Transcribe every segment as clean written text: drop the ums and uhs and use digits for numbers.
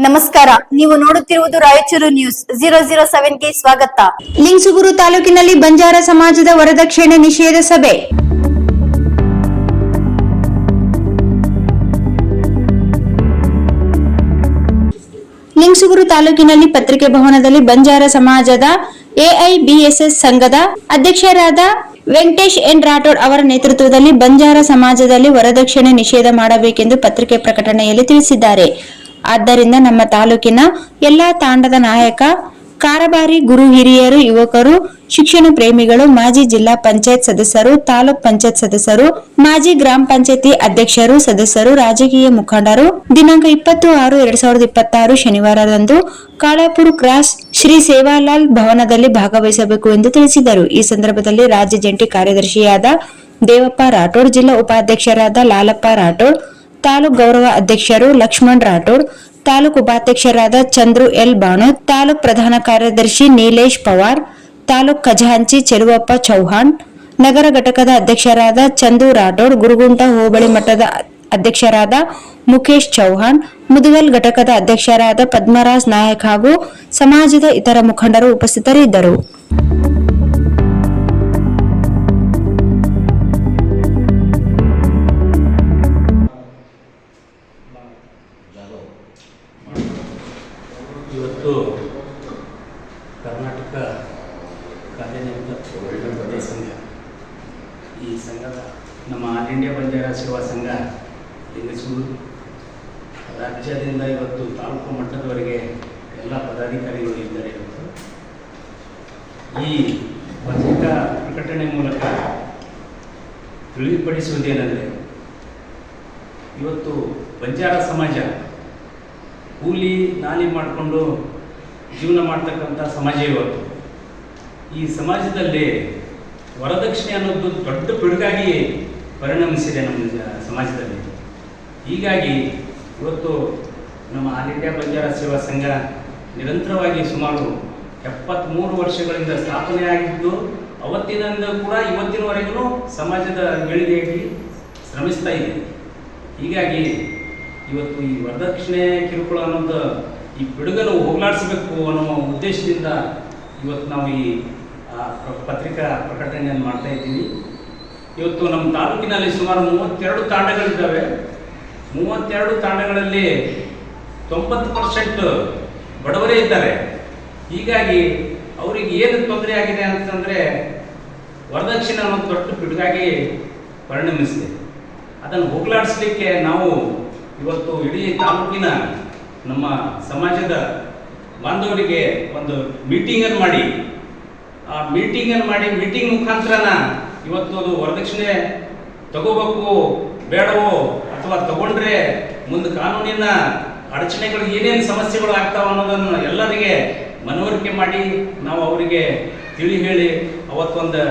ನಮಸ್ಕಾರ, ನೀವು ನೋಡುತ್ತಿರುವುದು ರಾಯಚೂರು ನ್ಯೂಸ್ 007ಗೆ ಸ್ವಾಗತ. ಲಿಂಗಸೂಗೂರು ತಾಲೂಕಿನಲ್ಲಿ ಬಂಜಾರ ಸಮಾಜದ ವರದಕ್ಷಿಣೆ ನಿಷೇಧ ಸಭೆ. ಲಿಂಗಸೂಗೂರು ತಾಲೂಕಿನಲ್ಲಿ ಪತ್ರಿಕೆ ಭವನದಲ್ಲಿ ಬಂಜಾರ ಸಮಾಜದ ಎಐಬಿಎಸ್ಎಸ್ ಸಂಘದ ಅಧ್ಯಕ್ಷರಾದ ವೆಂಕಟೇಶ್ ಎನ್ ರಾಠೋಡ್ ಅವರ ನೇತೃತ್ವದಲ್ಲಿ ಬಂಜಾರ ಸಮಾಜದಲ್ಲಿ ವರದಕ್ಷಿಣೆ ನಿಷೇಧ ಮಾಡಬೇಕೆಂದು ಪತ್ರಿಕೆ ಪ್ರಕಟಣೆಯಲ್ಲಿ ತಿಳಿಸಿದ್ದಾರೆ. ಆದ್ದರಿಂದ ನಮ್ಮ ತಾಲೂಕಿನ ಎಲ್ಲಾ ತಾಂಡದ ನಾಯಕ, ಕಾರಬಾರಿ, ಗುರು ಹಿರಿಯರು, ಯುವಕರು, ಶಿಕ್ಷಣ ಪ್ರೇಮಿಗಳು, ಮಾಜಿ ಜಿಲ್ಲಾ ಪಂಚಾಯತ್ ಸದಸ್ಯರು, ತಾಲೂಕ್ ಪಂಚಾಯತ್ ಸದಸ್ಯರು, ಮಾಜಿ ಗ್ರಾಮ ಪಂಚಾಯತಿ ಅಧ್ಯಕ್ಷರು, ಸದಸ್ಯರು, ರಾಜಕೀಯ ಮುಖಂಡರು ದಿನಾಂಕ 20/6/2026 ಶನಿವಾರದಂದು ಕಾಳಾಪುರ ಕ್ರಾಸ್ ಶ್ರೀ ಸೇವಾಲಾಲ್ ಭವನದಲ್ಲಿ ಭಾಗವಹಿಸಬೇಕು ಎಂದು ತಿಳಿಸಿದರು. ಈ ಸಂದರ್ಭದಲ್ಲಿ ರಾಜ್ಯ ಜಂಟಿ ಕಾರ್ಯದರ್ಶಿಯಾದ ದೇವಪ್ಪ ರಾಠೋಡ್, ಜಿಲ್ಲಾ ಉಪಾಧ್ಯಕ್ಷರಾದ ಲಾಲಪ್ಪ ರಾಠೋಡ್, ತಾಲೂಕ್ ಗೌರವ ಅಧ್ಯಕ್ಷರು ಲಕ್ಷ್ಮಣ್ ರಾಠೋಡ್, ತಾಲೂಕ್ ಉಪಾಧ್ಯಕ್ಷರಾದ ಚಂದ್ರು ಎಲ್ ಬಾಣು, ತಾಲೂಕ್ ಪ್ರಧಾನ ಕಾರ್ಯದರ್ಶಿ ನೀಲೇಶ್ ಪವಾರ್, ತಾಲೂಕ್ ಖಜಾಂಚಿ ಚೆಲುವಪ್ಪ ಚೌಹಾಣ್, ನಗರ ಘಟಕದ ಅಧ್ಯಕ್ಷರಾದ ಚಂದು ರಾಠೋಡ್, ಗುರುಗುಂಟ ಹೋಬಳಿ ಮಟ್ಟದ ಅಧ್ಯಕ್ಷರಾದ ಮುಖೇಶ್ ಚೌಹಾಣ್, ಮುದಗಲ್ ಘಟಕದ ಅಧ್ಯಕ್ಷರಾದ ಪದ್ಮರಾಜ್ ನಾಯಕ್ ಹಾಗೂ ಸಮಾಜದ ಇತರ ಮುಖಂಡರು ಉಪಸ್ಥಿತರಿದ್ದರು. ಇವತ್ತು ಕರ್ನಾಟಕ ಕಾರ್ಯನಿರತ ಸಂಘ, ಈ ಸಂಘದ ನಮ್ಮ ಆಲ್ ಇಂಡಿಯಾ ಬಂಜಾರ ಸೇವಾ ಸಂಘ ಲಿಂಗಸೂರು ರಾಜ್ಯದಿಂದ ಇವತ್ತು ತಾಲೂಕು ಮಟ್ಟದವರೆಗೆ ಎಲ್ಲ ಪದಾಧಿಕಾರಿಗಳು ಇದ್ದಾರೆ. ಇವತ್ತು ಈ ಪತ್ರಿಕಾ ಪ್ರಕಟಣೆ ಮೂಲಕ ತಿಳಿಪಡಿಸುವುದೇನೆಂದರೆ, ಇವತ್ತು ಬಂಜಾರ ಸಮಾಜ ಕೂಲಿ ನಾಲಿ ಮಾಡಿಕೊಂಡು ಜೀವನ ಮಾಡ್ತಕ್ಕಂಥ ಸಮಾಜ. ಇವತ್ತು ಈ ಸಮಾಜದಲ್ಲಿ ವರದಕ್ಷಿಣೆ ಅನ್ನೋದು ದೊಡ್ಡ ಪಿಡುಗಾಗಿ ಪರಿಣಮಿಸಿದೆ ನಮ್ಮ ಸಮಾಜದಲ್ಲಿ. ಹೀಗಾಗಿ ಇವತ್ತು ನಮ್ಮ ಆಲ್ ಇಂಡಿಯಾ ಬಂಜಾರ ಸೇವಾ ಸಂಘ ನಿರಂತರವಾಗಿ ಸುಮಾರು 73 ವರ್ಷಗಳಿಂದ ಸ್ಥಾಪನೆ ಆಗಿದ್ದು, ಅವತ್ತಿನಿಂದ ಕೂಡ ಇವತ್ತಿನವರೆಗೂ ಸಮಾಜದ ಏಳಿಗೆಯಾಗಿ ಶ್ರಮಿಸ್ತಾ ಇದೆ. ಹೀಗಾಗಿ ಇವತ್ತು ಈ ವರದಕ್ಷಿಣೆ ಕಿರುಕುಳ ಅನ್ನೋದು ಈ ಪಿಡುಗನ್ನು ಹೋಗಲಾಡಿಸಬೇಕು ಅನ್ನೋ ಉದ್ದೇಶದಿಂದ ಇವತ್ತು ನಾವು ಈ ಪತ್ರಿಕಾ ಪ್ರಕಟಣೆಯನ್ನು ಮಾಡ್ತಾ ಇದ್ದೀವಿ. ಇವತ್ತು ನಮ್ಮ ತಾಲೂಕಿನಲ್ಲಿ ಸುಮಾರು 32 ತಾಂಡಗಳಿದ್ದಾವೆ. 32 ತಾಂಡಗಳಲ್ಲಿ 90% ಬಡವರೇ ಇದ್ದಾರೆ. ಹೀಗಾಗಿ ಅವರಿಗೆ ಏನು ತೊಂದರೆ ಆಗಿದೆ ಅಂತಂದರೆ, ವರದಕ್ಷಿಣೆ ಅನ್ನೋದು ದೊಡ್ಡ ಪಿಡುಗಾಗಿ ಪರಿಣಮಿಸಿದೆ. ಅದನ್ನು ಹೋಗಲಾಡಿಸಲಿಕ್ಕೆ ನಾವು ಇವತ್ತು ಇಡೀ ತಾಲೂಕಿನ ನಮ್ಮ ಸಮಾಜದ ಬಾಂಧವರಿಗೆ ಒಂದು ಮೀಟಿಂಗನ್ನು ಮಾಡಿ, ಮೀಟಿಂಗ್ ಮುಖಾಂತರನ ಇವತ್ತು ಅದು ವರದಕ್ಷಿಣೆ ತಗೋಬೇಕು ಬೇಡವೋ, ಅಥವಾ ತಗೊಂಡ್ರೆ ಮುಂದೆ ಕಾನೂನಿನ ಅಡಚಣೆಗಳು ಏನೇನು ಸಮಸ್ಯೆಗಳು ಆಗ್ತಾವ ಅನ್ನೋದನ್ನು ಎಲ್ಲರಿಗೆ ಮನವರಿಕೆ ಮಾಡಿ ನಾವು ಅವರಿಗೆ ತಿಳಿ ಹೇಳಿ ಅವತ್ತೊಂದು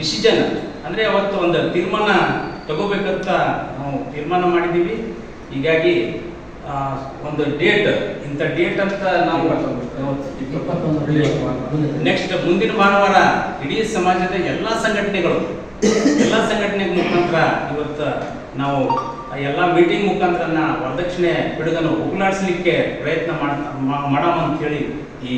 ಡಿಸಿಷನ್ ಅಂದರೆ ಅವತ್ತು ಒಂದು ತೀರ್ಮಾನ ತಗೋಬೇಕಂತ ನಾವು ತೀರ್ಮಾನ ಮಾಡಿದ್ದೀವಿ. ಹೀಗಾಗಿ ಒಂದು ಡೇಟ್, ಇಂಥ ಡೇಟ್ ಅಂತ ನಾವು ನೆಕ್ಸ್ಟ್ ಮುಂದಿನ ಭಾನುವಾರ ಇಡೀ ಸಮಾಜದ ಎಲ್ಲ ಸಂಘಟನೆಗಳ ಮುಖಾಂತರ ಇವತ್ತು ನಾವು ಎಲ್ಲ ಮೀಟಿಂಗ್ ಮುಖಾಂತರ ವರದಕ್ಷಿಣೆ ಪಿಡುಗನ್ನು ಹೋಗಲಾಡಿಸಲಿಕ್ಕೆ ಪ್ರಯತ್ನ ಮಾಡೋಣ ಅಂತ ಹೇಳಿ ಈ